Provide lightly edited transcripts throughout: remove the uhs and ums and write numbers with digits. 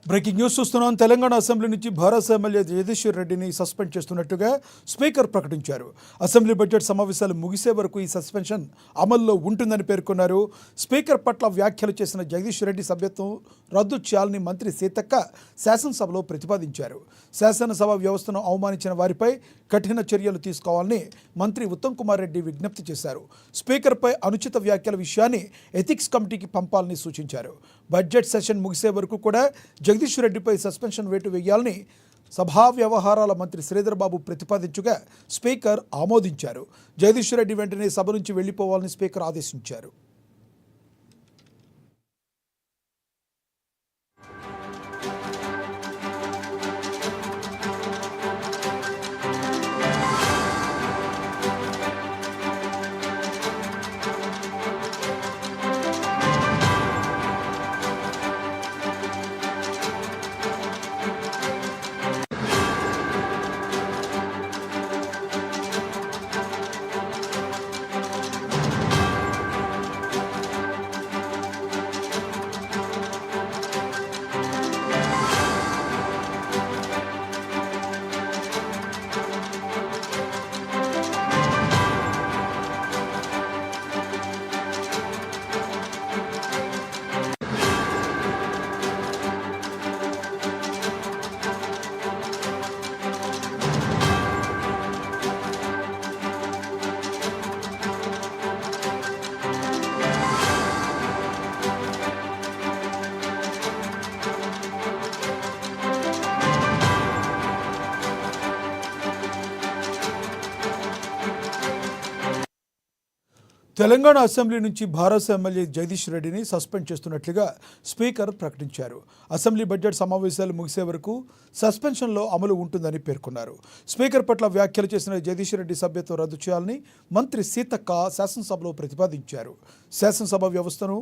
Breaking news చూస్తున్నాం. Telangana assembly నుంచి భారత ఎమ్మెల్యే జగదీశ్వర్ రెడ్డిని సస్పెండ్ చేస్తున్నట్టుగా స్పీకర్ ప్రకటించారు. అసెంబ్లీ బడ్జెట్ సమావేశాలు ముగిసే వరకు ఈ సస్పెన్షన్ అమల్లో ఉంటుందని పేర్కొన్నారు. స్పీకర్ పట్ల వ్యాఖ్యలు చేసిన జగదీశ్వర్ రెడ్డి సభ్యత్వం రద్దు చేయాలని మంత్రి సీతక్క శాసనసభలో ప్రతిపాదించారు. శాసనసభ వ్యవస్థను అవమానించిన వారిపై కఠిన చర్యలు తీసుకోవాలని మంత్రి ఉత్తమ్ కుమార్ రెడ్డి విజ్ఞప్తి చేశారు. స్పీకర్పై అనుచిత వ్యాఖ్యల విషయాన్ని ఎథిక్స్ కమిటీకి పంపాలని సూచించారు. బడ్జెట్ సెషన్ ముగిసే వరకు కూడా జగదీశ్వర్ రెడ్డిపై సస్పెన్షన్ వేటు వేయాలని సభా వ్యవహారాల మంత్రి శ్రీధర్ బాబు ప్రతిపాదించగా స్పీకర్ ఆమోదించారు. జగదీశ్వర్ రెడ్డి వెంటనే సభ నుంచి వెళ్లిపోవాలని స్పీకర్ ఆదేశించారు. తెలంగాణ అసెంబ్లీ నుంచి భారత ఎమ్మెల్యే జగదీశ్వర్ రెడ్డిని సస్పెండ్ చేస్తున్నట్లుగా స్పీకర్ ప్రకటించారు. అసెంబ్లీ బడ్జెట్ సమావేశాలు ముగిసే వరకు సస్పెన్షన్లో అమలు ఉంటుందని పేర్కొన్నారు. స్పీకర్ పట్ల వ్యాఖ్యలు చేసిన జగదీశ్వర్ రెడ్డి సభ్యత్వం రద్దు చేయాలని మంత్రి సీతక్క శాసనసభలో ప్రతిపాదించారు. శాసనసభ వ్యవస్థను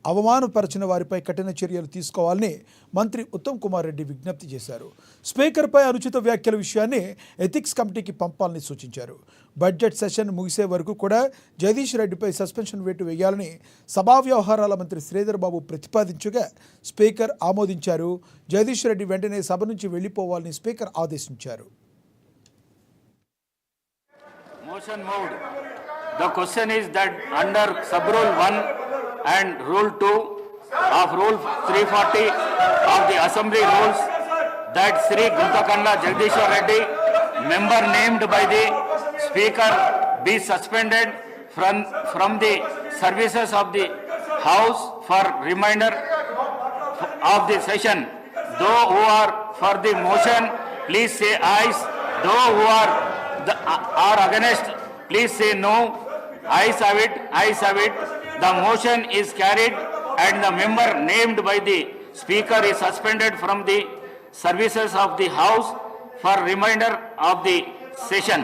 అవమానపరిచిన వారిపై కఠిన చర్యలు తీసుకోవాలని మంత్రి ఉత్తమ్ కుమార్ రెడ్డి విజ్ఞప్తి చేశారు. స్పీకర్పై అనుచిత వ్యాఖ్యల విషయాన్ని ఎథిక్స్ కమిటీకి పంపాలని సూచించారు. బడ్జెట్ సెషన్ ముగిసే వరకు కూడా జగదీష్ రెడ్డిపై సస్పెన్షన్ వేటు వేయాలని సభా వ్యవహారాల మంత్రి శ్రీధర్ బాబు ప్రతిపాదించగా స్పీకర్ ఆమోదించారు. జగదీష్ రెడ్డి వెంటనే సభ నుంచి వెళ్లిపోవాలని స్పీకర్ ఆదేశించారు. The question is that under sub-rule 1 and rule 2 of rule 340 of the assembly rules that Sri Guntakanda Jagdishwar Reddy, member named by the speaker, be suspended from the services of the house for remainder of the session. Those who are for the motion, please say ayes. Those who are against, please say no. Ayes have it, ayes have it. The motion is carried and the member named by the speaker is suspended from the services of the house for remainder of the session.